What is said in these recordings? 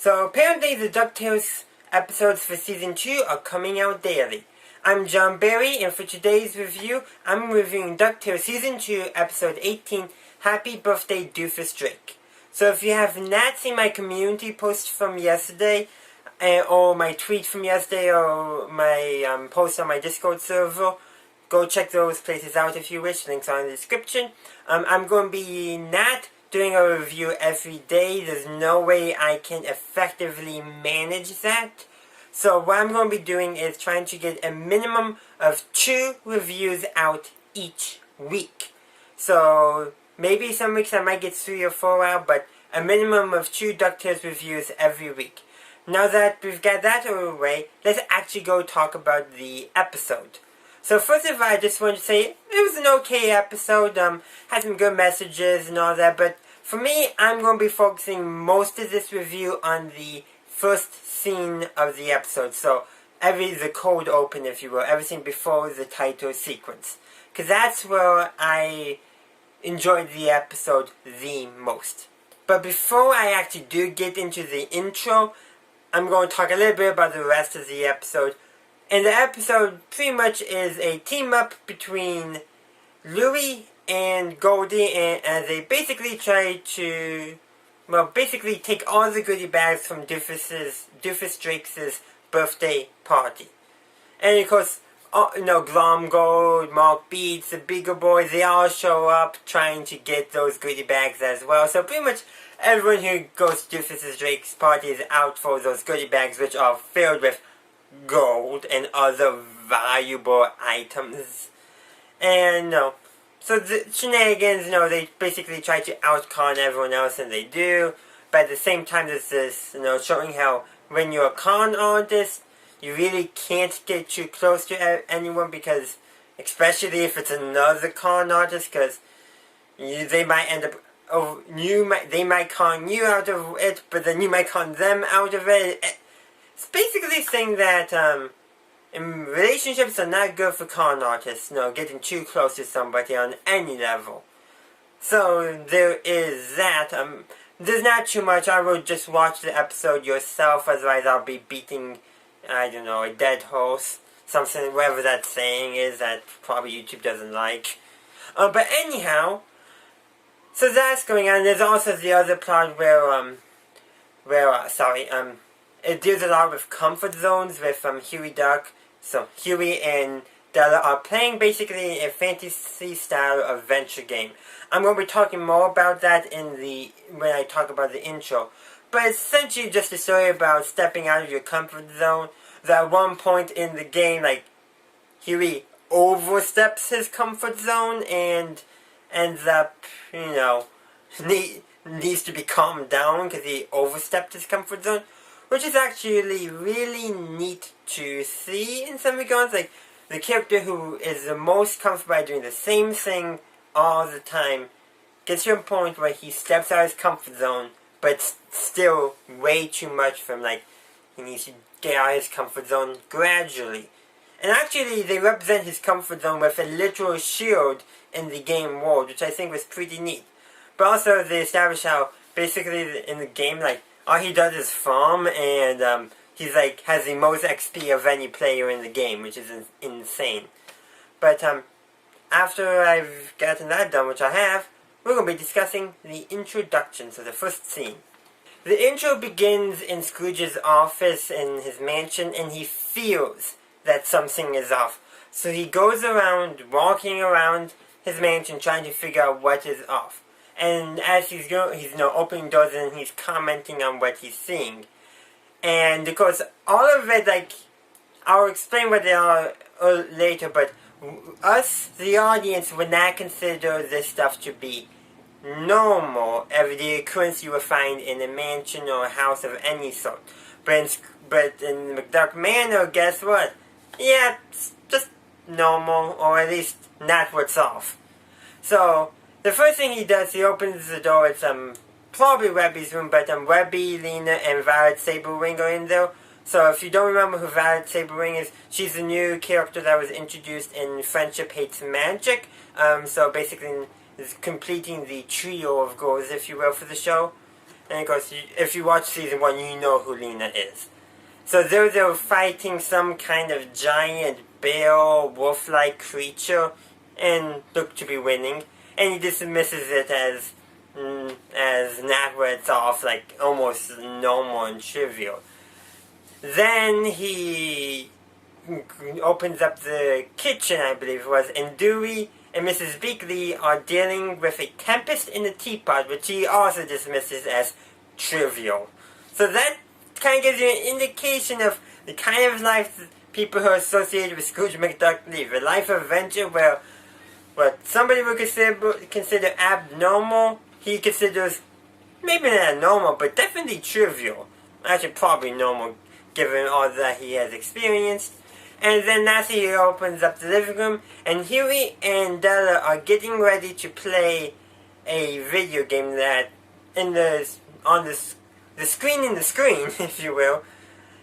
So apparently the DuckTales episodes for Season 2 are coming out daily. I'm John Barry, and for today's review, I'm reviewing DuckTales Season 2, Episode 18, Happy Birthday Doofus Drake. So if you have not seen my community post from yesterday, or my tweet from yesterday, or my post on my Discord server, go check those places out if you wish. Links are in the description. I'm going to be not doing a review every day. There's no way I can effectively manage that. So what I'm going to be doing is trying to get a minimum of 2 reviews out each week. So maybe some weeks I might get 3 or 4 out, but a minimum of 2 DuckTales reviews every week. Now that we've got that out of the way, let's actually go talk about the episode. So first of all, I just want to say it was an okay episode, had some good messages and all that, but for me, I'm going to be focusing most of this review on the first scene of the episode. So the cold open, if you will, everything before the title sequence. Because that's where I enjoyed the episode the most. But before I actually do get into the intro, I'm going to talk a little bit about the rest of the episode. And the episode pretty much is a team-up between Louie and Goldie, and they basically try to, basically take all the goodie bags from Doofus Drake's birthday party. And of course, Glom Gold, Mark Beats, the bigger boys, they all show up trying to get those goodie bags as well. So pretty much everyone who goes to Doofus Drake's party is out for those goodie bags, which are filled with gold and other valuable items. And so the shenanigans, they basically try to outcon everyone else, and they do. But at the same time, there's this, showing how when you're a con artist, you really can't get too close to anyone, because, especially if it's another con artist, because they might end up, they might con you out of it, but then you might con them out of it. It's basically saying that in relationships are not good for con artists, getting too close to somebody on any level. So there is that. There's not too much. I will just watch the episode yourself, otherwise I'll be beating, I don't know, a dead horse. Something, whatever that saying is that probably YouTube doesn't like. But anyhow, so that's going on. There's also the other plot where it deals a lot with comfort zones with Huey Duck. So Huey and Della are playing basically a fantasy-style adventure game. I'm going to be talking more about that when I talk about the intro. But it's essentially just a story about stepping out of your comfort zone. That at one point in the game, Huey oversteps his comfort zone and ends up, needs to be calmed down because he overstepped his comfort zone. Which is actually really neat to see in some regards. The character who is the most comfortable by doing the same thing all the time gets to a point where he steps out of his comfort zone, but it's still way too much for him. He needs to get out of his comfort zone gradually. And actually, they represent his comfort zone with a literal shield in the game world, which I think was pretty neat. But also, they establish how, basically, in the game, all he does is farm, and he's has the most XP of any player in the game, which is insane. But after I've gotten that done, which I have, we're going to be discussing the introduction, so the first scene. The intro begins in Scrooge's office in his mansion, and he feels that something is off. So he goes around, walking around his mansion, trying to figure out what is off. And as he's opening doors and he's commenting on what he's seeing. And of course, all of it, I'll explain what they are later, but us, the audience, would not consider this stuff to be normal, everyday occurrence you would find in a mansion or a house of any sort. But in McDuck Manor, guess what? Yeah, it's just normal, or at least not what's off. So the first thing he does, he opens the door. It's probably Webby's room, but Webby, Lena, and Violet Saberwing are in there. So if you don't remember who Violet Saberwing is, she's the new character that was introduced in Friendship Hates Magic. So basically, is completing the trio of girls, if you will, for the show. And of course, if you watch season 1, you know who Lena is. So they're fighting some kind of giant bear, wolf-like creature, and look to be winning. And he dismisses it as not where it's off, like almost normal and trivial. Then he opens up the kitchen, I believe it was, and Dewey and Mrs. Beakley are dealing with a tempest in the teapot, which he also dismisses as trivial. So that kind of gives you an indication of the kind of life that people who are associated with Scrooge McDuck live. A life of adventure where what somebody would consider abnormal, he considers maybe not normal, but definitely trivial. Actually, probably normal, given all that he has experienced. And then that's he opens up the living room, and Huey and Della are getting ready to play a video game that, on the screen in the screen, if you will,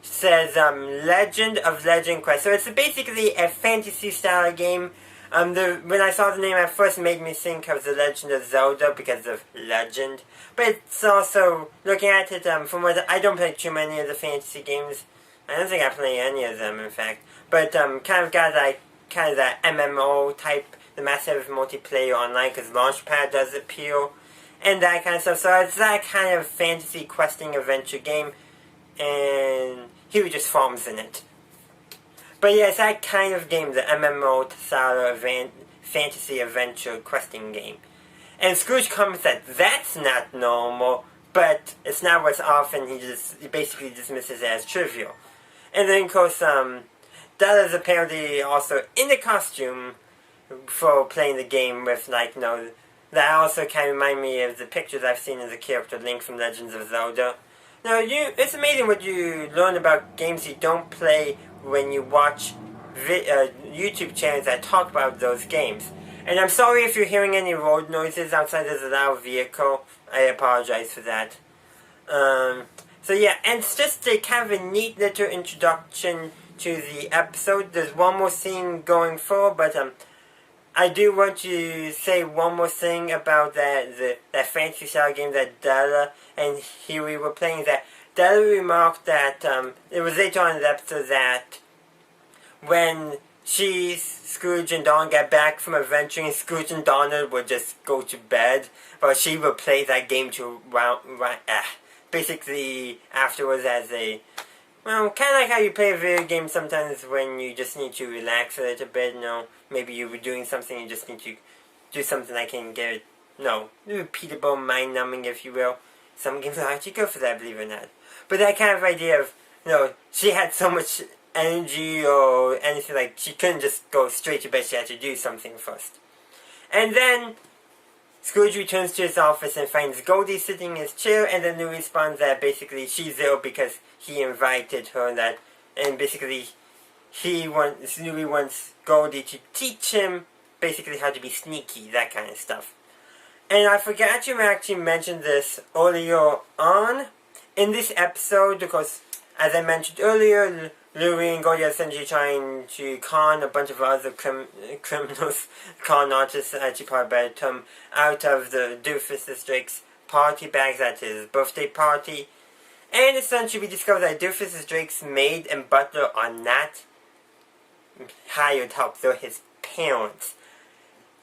says Legend of Legend Quest. So it's basically a fantasy style game. When I saw the name at first, it made me think of The Legend of Zelda because of legend. But it's also, looking at it, from what I don't play too many of the fantasy games. I don't think I play any of them, in fact. But kind of got that MMO type, the massive multiplayer online, because Launchpad does appeal, and that kind of stuff. So it's that kind of fantasy questing adventure game, and he just farms in it. But yeah, it's that kind of game, the MMO style fantasy adventure questing game. And Scrooge comments that that's not normal, but it's not what's off, and he basically dismisses it as trivial. And then, of course, Della's apparently also in the costume for playing the game with, like, that also kind of remind me of the pictures I've seen of the character Link from Legends of Zelda. Now, it's amazing what you learn about games you don't play when you watch YouTube channels that talk about those games. And I'm sorry if you're hearing any road noises outside. There's a loud vehicle. I apologize for that. So yeah, and it's just a kind of a neat little introduction to the episode. There's one more scene going forward, but I do want to say one more thing about that fantasy style game that Della and Huey were playing. That Della remarked that it was later on in the episode that when Scrooge and Dawn get back from adventuring, Scrooge and Donald would just go to bed, but she would play that game to basically afterwards as a, well, kind of like how you play a video game sometimes when you just need to relax a little bit, maybe you were doing something, you just need to do something that can get, repeatable, mind-numbing, if you will. Some games are actually good for that, believe it or not. But that kind of idea of, she had so much energy or anything, like, she couldn't just go straight to bed, she had to do something first. And then Scrooge returns to his office and finds Goldie sitting in his chair, and then Louie responds that basically she's ill because he invited her, and basically Louie wants Goldie to teach him basically how to be sneaky, that kind of stuff. And I forgot to actually mention this earlier on in this episode, because as I mentioned earlier, Louie and Goldie are essentially trying to con a bunch of other criminals, con artists, actually probably a better term, out of the Doofus Drake's party bags at his birthday party. And essentially we discover that Doofus Drake's maid and butler are not hired help, they're his parents.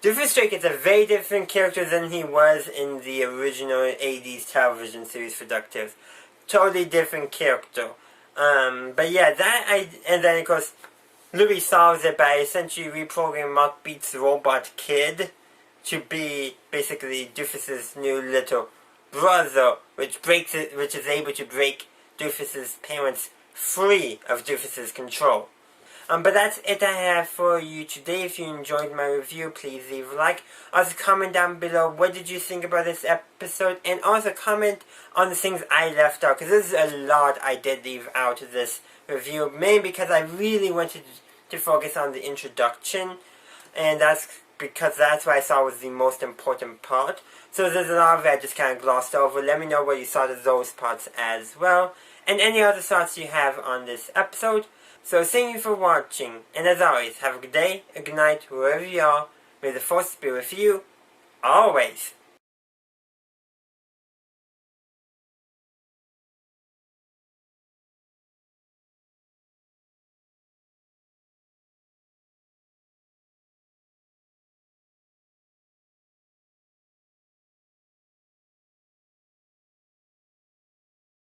Doofus Drake is a very different character than he was in the original 80s television series for DuckTales. Totally different character. But yeah, and then of course, Louie solves it by essentially reprogramming Mark Beat's robot kid to be basically Doofus's new little brother, which is able to break Doofus's parents free of Doofus's control. But that's it I have for you today. If you enjoyed my review, please leave a like. Also comment down below what did you think about this episode, and also comment on the things I left out, because there's a lot I did leave out of this review, mainly because I really wanted to focus on the introduction, and that's because that's what I saw was the most important part. So there's a lot of it I just kind of glossed over. Let me know what you thought of those parts as well, and any other thoughts you have on this episode. So thank you for watching, and as always, have a good day, a good night, wherever you are. May the force be with you, always.